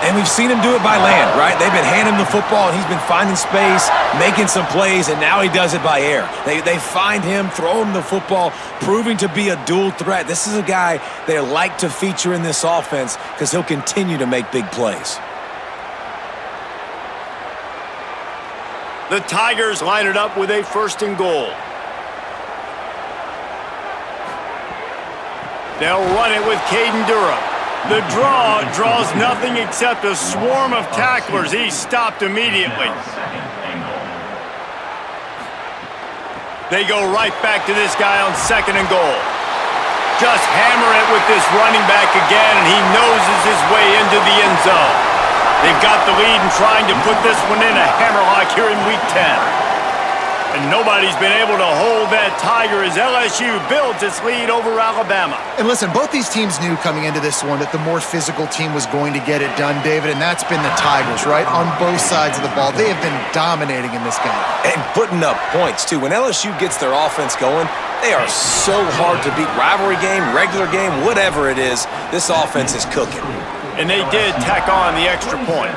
And we've seen him do it by land, right? They've been handing him the football, and he's been finding space, making some plays, and now he does it by air. They find him, throw him the football, proving to be a dual threat. This is a guy they like to feature in this offense because he'll continue to make big plays. The Tigers line it up with a 1st and goal. They'll run it with Caden Durham. The draw draws nothing except a swarm of tacklers. He's stopped immediately. They go right back to this guy on 2nd and goal. Just hammer it with this running back again, and he noses his way into the end zone. They've got the lead and trying to put this one in a hammerlock here in Week 10. And nobody's been able to hold that Tiger as LSU builds its lead over Alabama. And listen, both these teams knew coming into this one that the more physical team was going to get it done, David, and that's been the Tigers, right? On both sides of the ball. They have been dominating in this game. And putting up points, too. When LSU gets their offense going, they are so hard to beat. Rivalry game, regular game, whatever it is, this offense is cooking. And they did tack on the extra point.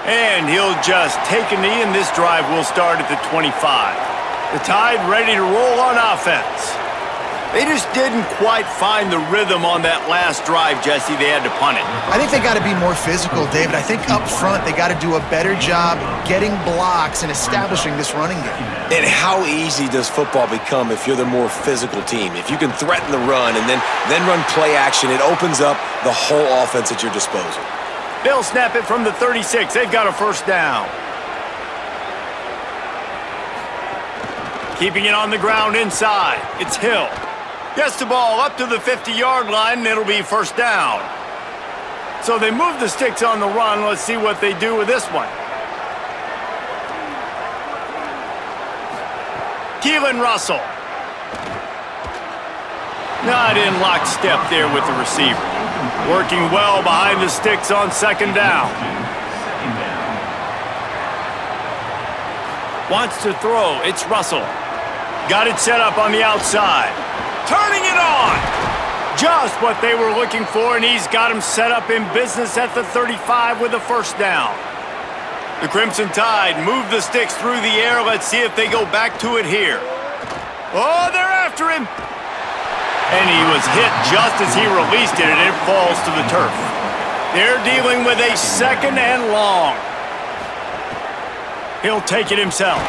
And he'll just take a knee, and this drive will start at the 25. The Tide ready to roll on offense. They just didn't quite find the rhythm on that last drive, Jesse. They had to punt it. I think they got to be more physical, David. I think up front they got to do a better job getting blocks and establishing this running game. And how easy does football become if you're the more physical team? If you can threaten the run and then run play action, it opens up the whole offense at your disposal. They'll snap it from the 36. They've got a first down. Keeping it on the ground inside. It's Hill. Gets the ball up to the 50-yard line, and it'll be first down. So they move the sticks on the run. Let's see what they do with this one. Keelon Russell. Not in lockstep there with the receiver. Working well behind the sticks on second down. Wants to throw. It's Russell. Got it set up on the outside. Turning it on! Just what they were looking for, and he's got him set up in business at the 35 with a first down. The Crimson Tide move the sticks through the air. Let's see if they go back to it here. Oh, they're after him! And he was hit just as he released it, and it falls to the turf. They're dealing with a second and long. He'll take it himself.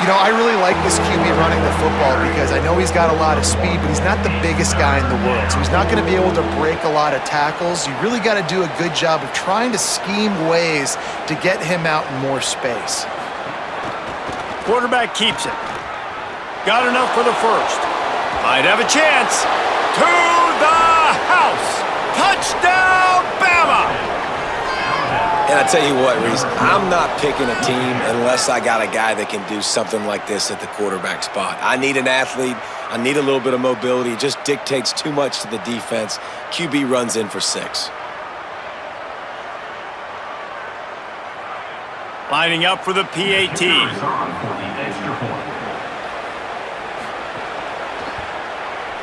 You know, I really like this QB running the football because I know he's got a lot of speed, but he's not the biggest guy in the world. So he's not going to be able to break a lot of tackles. You really got to do a good job of trying to scheme ways to get him out in more space. Quarterback keeps it. Got enough for the first. Might have a chance. To the house. Touchdown, Bama! And I tell you what, Reese, I'm not picking a team unless I got a guy that can do something like this at the quarterback spot. I need an athlete. I need a little bit of mobility. It just dictates too much to the defense. QB runs in for 6. Lining up for the PAT.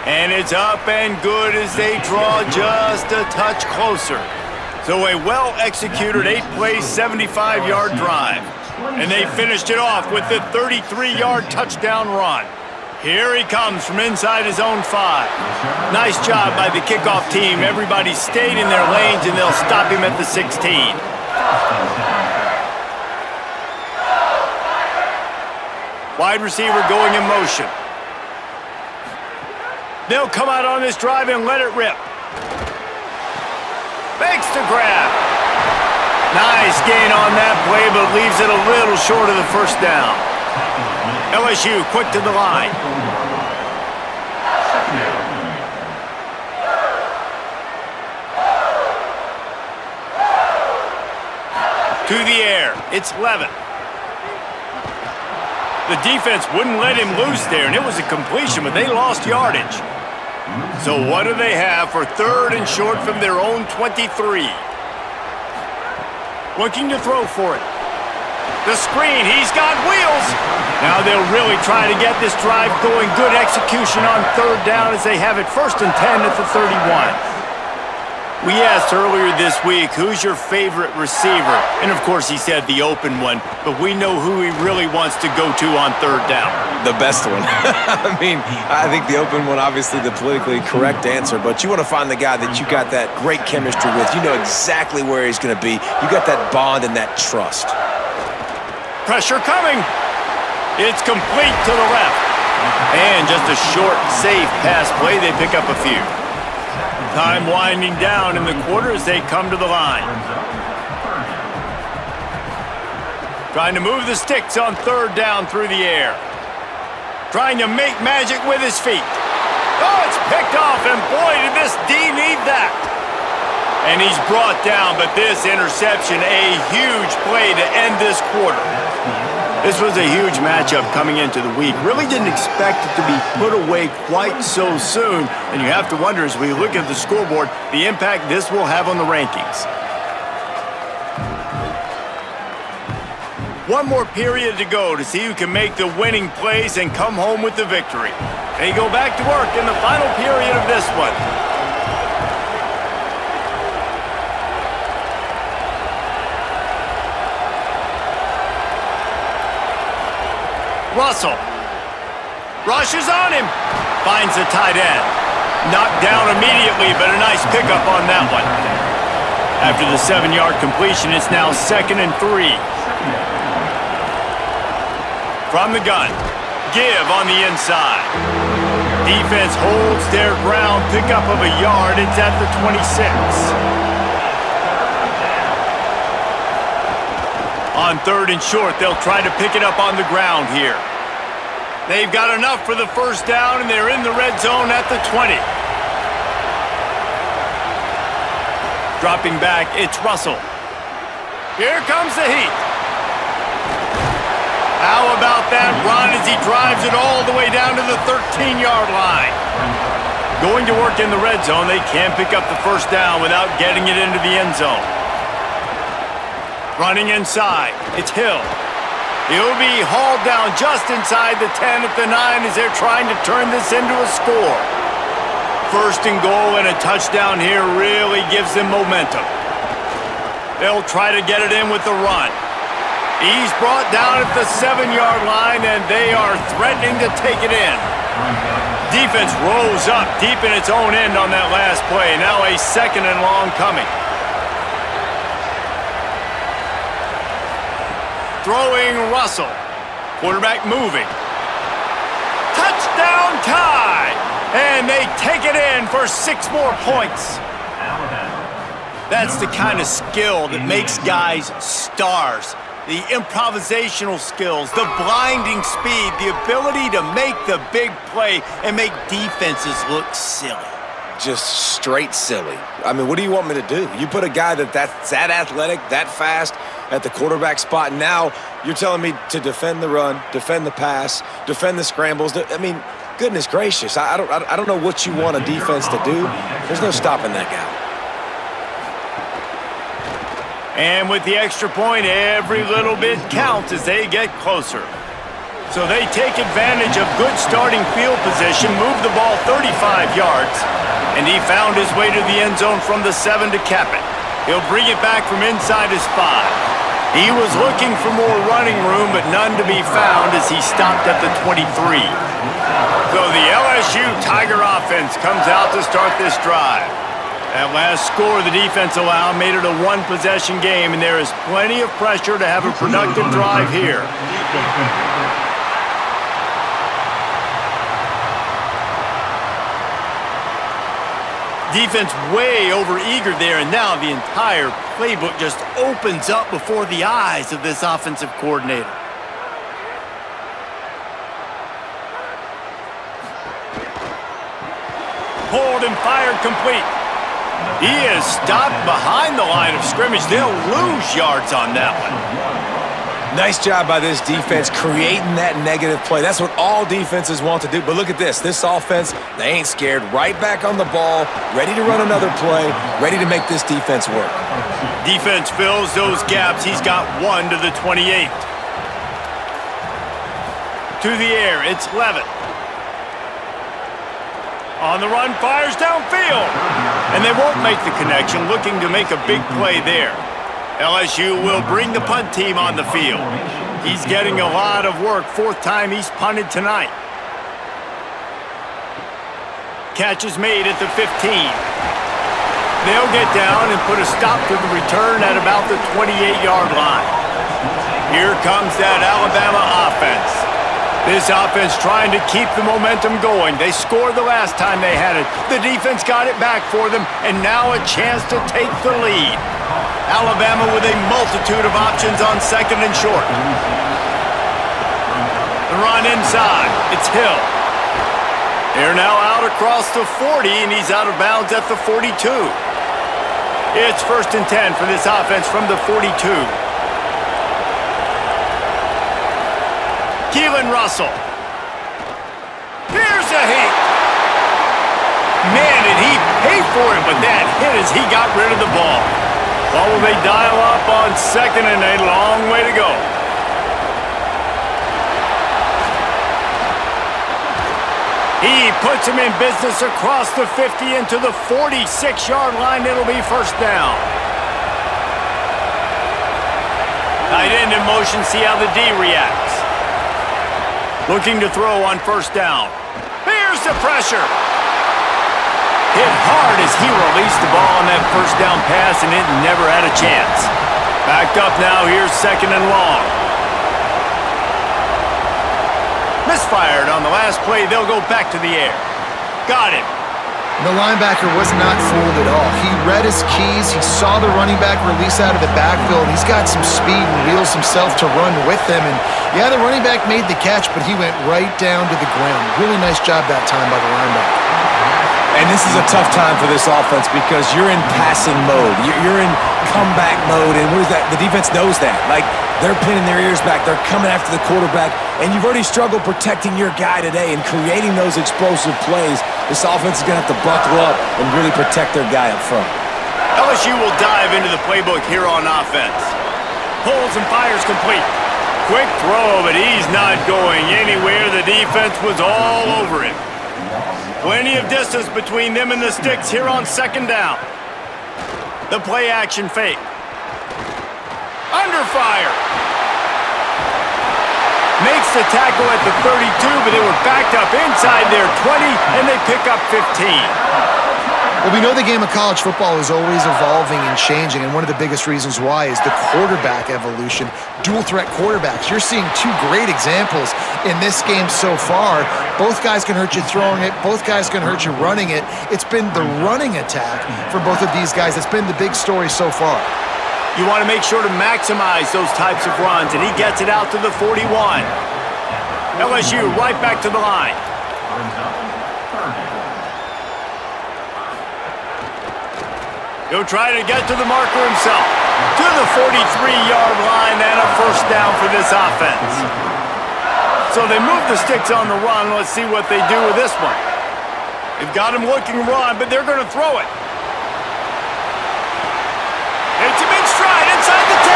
And it's up and good as they draw just a touch closer. So a well-executed 8-play, 75-yard drive. And they finished it off with the 33-yard touchdown run. Here he comes from inside his own 5. Nice job by the kickoff team. Everybody stayed in their lanes, and they'll stop him at the 16. Wide receiver going in motion. They'll come out on this drive and let it rip. Makes the grab. Nice gain on that play, but leaves it a little short of the first down. LSU quick to the line. To the air. It's Leavitt. The defense wouldn't let him loose there, and it was a completion, but they lost yardage. So what do they have for third and short from their own 23? Looking to throw for it. The screen, he's got wheels. Now they'll really try to get this drive going. Good execution on third down as they have it first and 10 at the 31. We asked earlier this week, who's your favorite receiver? And of course he said the open one, but we know who he really wants to go to on third down. The best one. I mean, I think the open one, obviously the politically correct answer, but you want to find the guy that you got that great chemistry with. You know exactly where he's going to be. You got that bond and that trust. Pressure coming. It's complete to the left. And just a short, safe pass play. They pick up a few. Time winding down in the quarter as they come to the line. Trying to move the sticks on third down through the air. Trying to make magic with his feet. Oh, it's picked off, and boy, did this D need that. And he's brought down, but this interception, a huge play to end this quarter. This was a huge matchup coming into the week. Really didn't expect it to be put away quite so soon. And you have to wonder, as we look at the scoreboard, the impact this will have on the rankings. One more period to go to see who can make the winning plays and come home with the victory. They go back to work in the final period of this one. Russell rushes on him. Finds the tight end. Knocked down immediately, but a nice pickup on that one. After the 7-yard completion, it's now 2nd and 3. From the gun, give on the inside. Defense holds their ground, pickup of a yard. It's at the 26. On 3rd and short, they'll try to pick it up on the ground here. They've got enough for the first down, and they're in the red zone at the 20. Dropping back, it's Russell. Here comes the heat. How about that run as he drives it all the way down to the 13-yard line? Going to work in the red zone, they can pick up the first down without getting it into the end zone. Running inside, it's Hill. He'll be hauled down just inside the 10 at the 9 as they're trying to turn this into a score. 1st and goal and a touchdown here really gives them momentum. They'll try to get it in with the run. He's brought down at the 7-yard line, and they are threatening to take it in. Defense rose up deep in its own end on that last play. Now a 2nd and long coming. Throwing Russell. Quarterback moving. Touchdown tie! And they take it in for 6 more points. That's the kind of skill that makes guys stars. The improvisational skills, the blinding speed, the ability to make the big play and make defenses look silly. Just straight silly. I mean, what do you want me to do? You put a guy that's that athletic, that fast at the quarterback spot. Now you're telling me to defend the run, defend the pass, defend the scrambles. I mean, goodness gracious. I don't know what you want a defense to do. There's no stopping that guy. And with the extra point, every little bit counts as they get closer. So they take advantage of good starting field position, move the ball 35 yards, and he found his way to the end zone from the 7 to cap it. He'll bring it back from inside his 5. He was looking for more running room, but none to be found as he stopped at the 23. So the LSU Tiger offense comes out to start this drive. That last score the defense allowed made it a 1-possession game, and there is plenty of pressure to have a productive drive here. Defense way over-eager there, and now the entire playbook just opens up before the eyes of this offensive coordinator. Pulled and fired complete. He is stopped behind the line of scrimmage. They'll lose yards on that one. Nice job by this defense creating that negative play. That's what all defenses want to do. But look at this. This offense, they ain't scared. Right back on the ball, ready to run another play, ready to make this defense work. Defense fills those gaps. He's got 1 to the 28. To the air, it's Leavitt. On the run, fires downfield. And they won't make the connection, looking to make a big play there. LSU will bring the punt team on the field. He's getting a lot of work. 4th time he's punted tonight. Catch is made at the 15. They'll get down and put a stop to the return at about the 28-yard line. Here comes that Alabama offense. This offense trying to keep the momentum going. They scored the last time they had it. The defense got it back for them, and now a chance to take the lead. Alabama with a multitude of options on 2nd and short. The run inside. It's Hill. They're now out across the 40, and he's out of bounds at the 42. It's 1st and 10 for this offense from the 42. Keelon Russell. Here's a hit. Man, did he pay for it, but that hit as he got rid of the ball. Well, will they dial up on 2nd and a long way to go? He puts him in business across the 50 into the 46-yard line. It'll be 1st down. Tight end in motion, see how the D reacts. Looking to throw on 1st down. Here's continues to pressure. Hit hard as he released the ball on that first down pass, and it never had a chance. Backed up now, here's 2nd and long. Misfired on the last play, they'll go back to the air. Got him. The linebacker was not fooled at all. He read his keys. He saw the running back release out of the backfield. He's got some speed and wheels himself to run with them. And yeah, the running back made the catch, but he went right down to the ground. Really nice job that time by the linebacker. And this is a tough time for this offense because you're in passing mode. You're in comeback mode, and what is that? The defense knows that. Like, they're pinning their ears back. They're coming after the quarterback, and you've already struggled protecting your guy today and creating those explosive plays. This offense is going to have to buckle up and really protect their guy up front. LSU will dive into the playbook here on offense. Pulls and fires complete. Quick throw, but he's not going anywhere. The defense was all over him. Plenty of distance between them and the sticks here on 2nd down. The play action fake. Under fire. Makes the tackle at the 32, but they were backed up inside their 20, and they pick up 15. Well, we know the game of college football is always evolving and changing, and one of the biggest reasons why is the quarterback evolution. Dual threat quarterbacks. You're seeing 2 great examples in this game so far. Both guys can hurt you throwing it. Both guys can hurt you running it. It's been the running attack for both of these guys that's been the big story so far. You want to make sure to maximize those types of runs, and he gets it out to the 41. LSU right back to the line. He'll try to get to the marker himself. To the 43-yard line and a 1st down for this offense. So they move the sticks on the run. Let's see what they do with this one. They've got him looking run, but they're going to throw it. Takes him in stride inside the 10.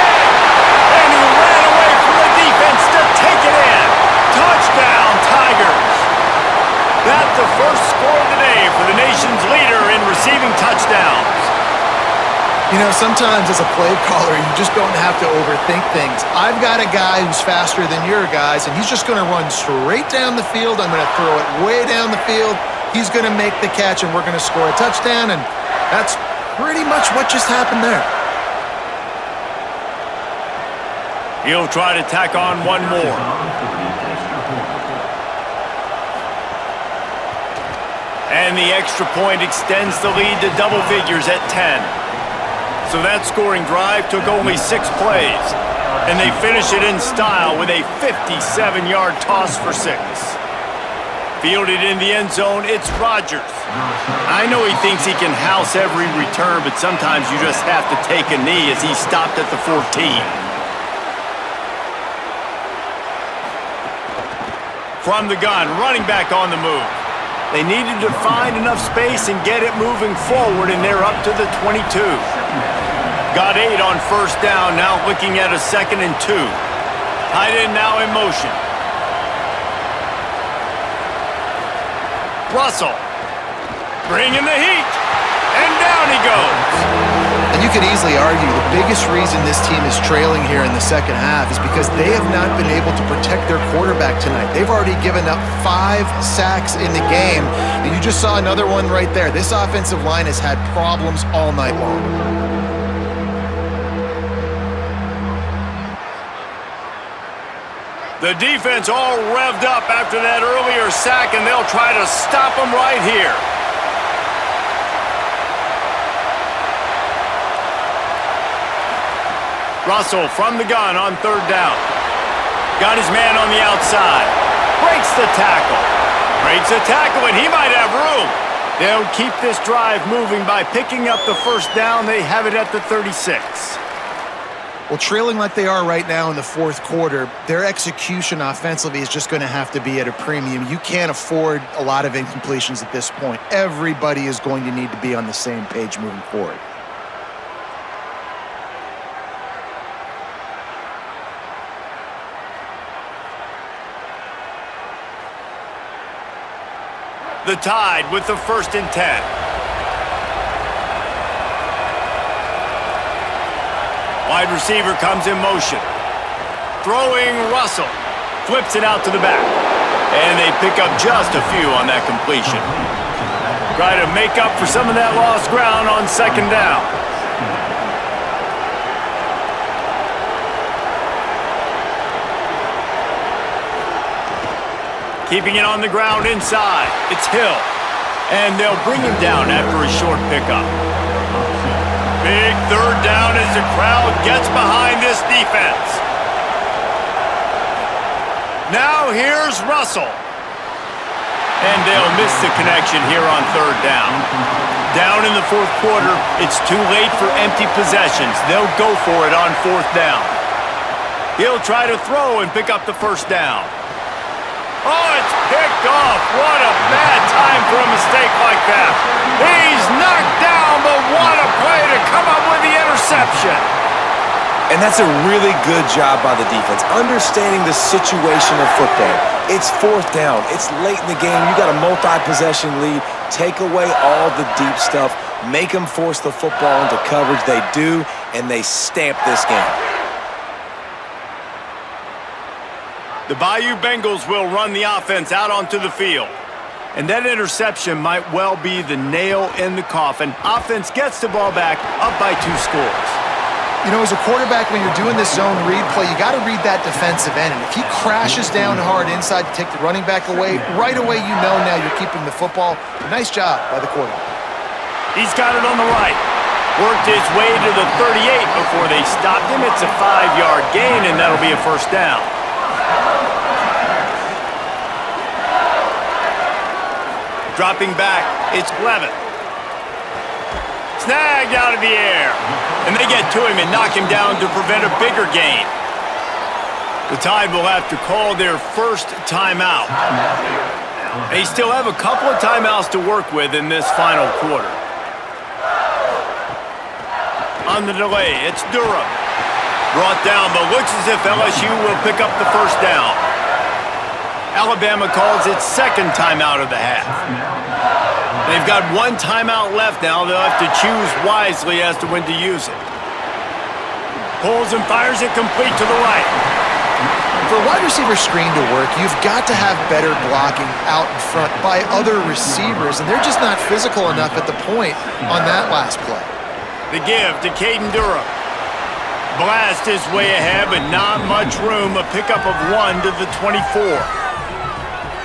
And he ran away from the defense to take it in. Touchdown, Tigers. That's the first score of the day for the nation's leader in receiving touchdowns. You know, sometimes as a play caller, you just don't have to overthink things. I've got a guy who's faster than your guys, and he's just going to run straight down the field. I'm going to throw it way down the field. He's going to make the catch, and we're going to score a touchdown, and that's pretty much what just happened there. He'll try to tack on one more. And the extra point extends the lead to double figures at 10. So that scoring drive took only 6 plays, and they finish it in style with a 57-yard toss for 6. Fielded in the end zone, it's Rodgers. I know he thinks he can house every return, but sometimes you just have to take a knee as he stopped at the 14. From the gun, running back on the move. They needed to find enough space and get it moving forward, and they're up to the 22. Got 8 on 1st down, now looking at a 2nd and 2. Tight end now in motion. Russell, bringing the heat, and down he goes. And you could easily argue the biggest reason this team is trailing here in the 2nd half is because they have not been able to protect their quarterback tonight. They've already given up 5 sacks in the game, and you just saw another one right there. This offensive line has had problems all night long. The defense all revved up after that earlier sack, and they'll try to stop them right here. Russell from the gun on 3rd down. Got his man on the outside. Breaks the tackle. Breaks the tackle, and he might have room. They'll keep this drive moving by picking up the 1st down. They have it at the 36. Well, trailing like they are right now in the 4th quarter, their execution offensively is just going to have to be at a premium. You can't afford a lot of incompletions at this point. Everybody is going to need to be on the same page moving forward. The Tide with the 1st and 10. Wide receiver comes in motion. Throwing Russell. Flips it out to the back. And they pick up just a few on that completion. Try to make up for some of that lost ground on second down. Keeping it on the ground inside. It's Hill. And they'll bring him down after a short pickup. Big third down as the crowd gets behind this defense. Now here's Russell. And they'll miss the connection here on third down. Down in the fourth quarter, it's too late for empty possessions. They'll go for it on fourth down. He'll try to throw and pick up the first down. Oh, it's picked off. What a bad time for a mistake like that. He's knocked down, but what a play to come up with the interception. And that's a really good job by the defense, understanding the situation of football. It's fourth down. It's late in the game. You got a multi-possession lead. Take away all the deep stuff. Make them force the football into coverage. They do, and they stamp this game. The Bayou Bengals will run the offense out onto the field. And that interception might well be the nail in the coffin. Offense gets the ball back, up by 2 scores. You know, as a quarterback, when you're doing this zone read play, you got to read that defensive end. And if he crashes down hard inside to take the running back away, right away you know now you're keeping the football. Nice job by the quarterback. He's got it on the right. Worked his way to the 38 before they stopped him. It's a 5-yard gain, and that'll be a first down. Dropping back, it's Leavitt. Snagged out of the air. And they get to him and knock him down to prevent a bigger gain. The Tide will have to call their first timeout. They still have a couple of timeouts to work with in this final quarter. On the delay, it's Durham. Brought down, but looks as if LSU will pick up the first down. Alabama calls its second timeout of the half. They've got 1 timeout left now. They'll have to choose wisely as to when to use it. Pulls and fires it complete to the right. For a wide receiver screen to work, you've got to have better blocking out in front by other receivers, and they're just not physical enough at the point on that last play. The give to Caden Durham. Blast his way ahead, but not much room. A pickup of 1 to the 24.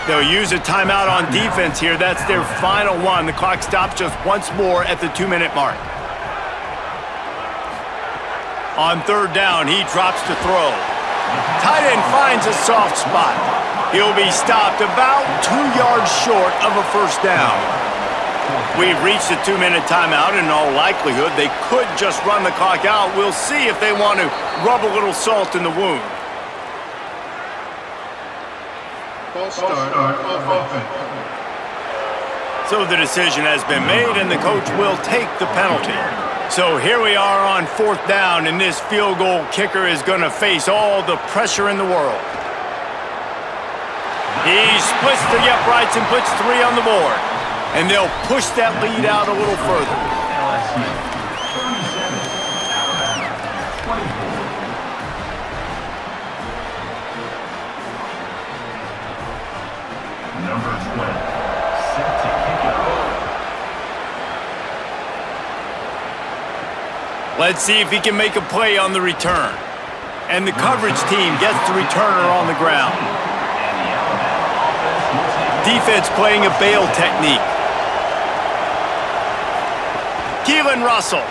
They'll use a timeout on defense here. That's their final one. The clock stops just once more at the 2-minute mark. On third down, he drops to throw. Tight end finds a soft spot. He'll be stopped about 2 yards short of a first down. We've reached the 2-minute timeout. In all likelihood, they could just run the clock out. We'll see if they want to rub a little salt in the wound. So the decision has been made, and the coach will take the penalty. So here we are on fourth down, and this field goal kicker is going to face all the pressure in the world. He splits the uprights and puts 3 on the board. And they'll push that lead out a little further. Number 12, set to kick it off. Let's see if he can make a play on the return. And the coverage team gets the returner on the ground. Defense playing a bail technique. Keelon Russell.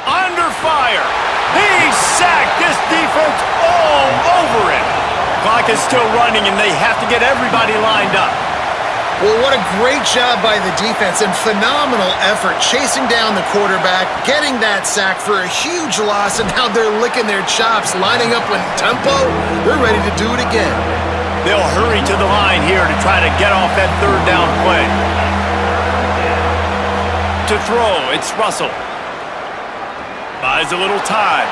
Under fire. He's sacked. This defense all over him. Clock is still running, and they have to get everybody lined up. Well, what a great job by the defense and phenomenal effort chasing down the quarterback, getting that sack for a huge loss, and now they're licking their chops, lining up in tempo. They're ready to do it again. They'll hurry to the line here to try to get off that third down play. To throw, it's Russell. Buys a little time.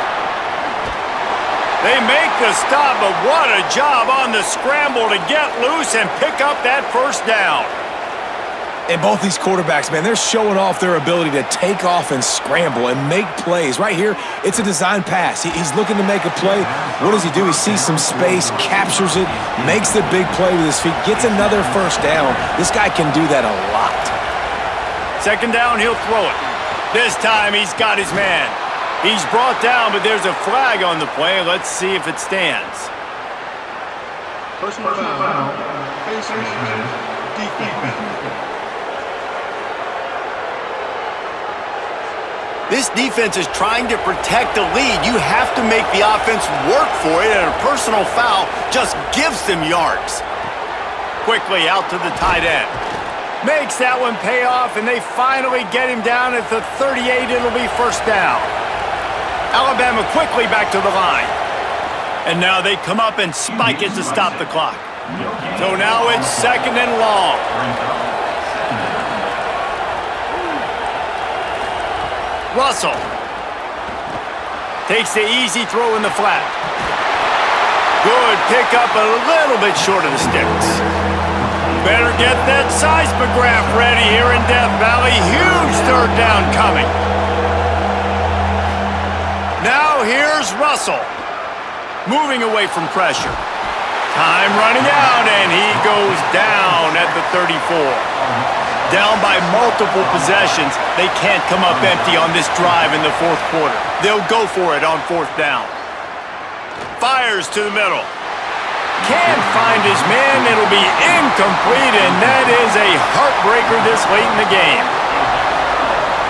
They make the stop, but what a job on the scramble to get loose and pick up that first down. And both these quarterbacks, man, they're showing off their ability to take off and scramble and make plays. Right here, it's a design pass. He's looking to make a play. What does he do? He sees some space, captures it, makes the big play with his feet, gets another first down. This guy can do that a lot. Second down, he'll throw it. This time he's got his man. He's brought down, but there's a flag on the play. Let's see if it stands. Personal foul. Pacers defense. This defense is trying to protect the lead. You have to make the offense work for it, and a personal foul just gives them yards. Quickly out to the tight end. Makes that one pay off, and they finally get him down at the 38. It'll be first down. Alabama quickly back to the line. And now they come up and spike it to stop the clock. So now it's second and long. Russell takes the easy throw in the flat. Good pickup, a little bit short of the sticks. Better get that seismograph ready here in Death Valley. Huge third down coming. Now here's Russell. Moving away from pressure. Time running out, and he goes down at the 34. Down by multiple possessions, they can't come up empty on this drive in the fourth quarter. They'll go for it on fourth down. Fires to the middle. Can't find his man. It'll be incomplete, and that is a heartbreaker this late in the game.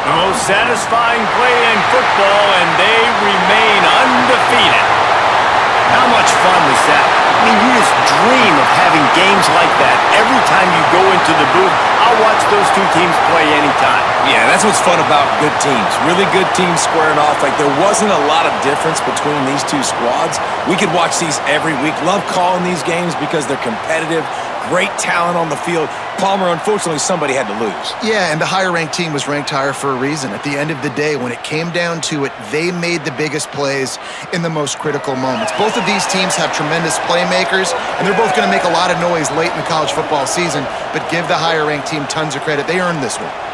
The most satisfying play in football, and they remain undefeated. How much fun was that? I mean, you just dream of having games like that every time you go into the booth. I'll watch those two teams play anytime. Yeah, that's what's fun about good teams. Really good teams squaring off. Like, there wasn't a lot of difference between these two squads. We could watch these every week. Love calling these games because they're competitive. Great talent on the field. Palmer, unfortunately, somebody had to lose. Yeah, and the higher-ranked team was ranked higher for a reason. At the end of the day, when it came down to it, they made the biggest plays in the most critical moments. Both of these teams have tremendous playmakers, and they're both going to make a lot of noise late in the college football season, but give the higher-ranked team tons of credit. They earned this one.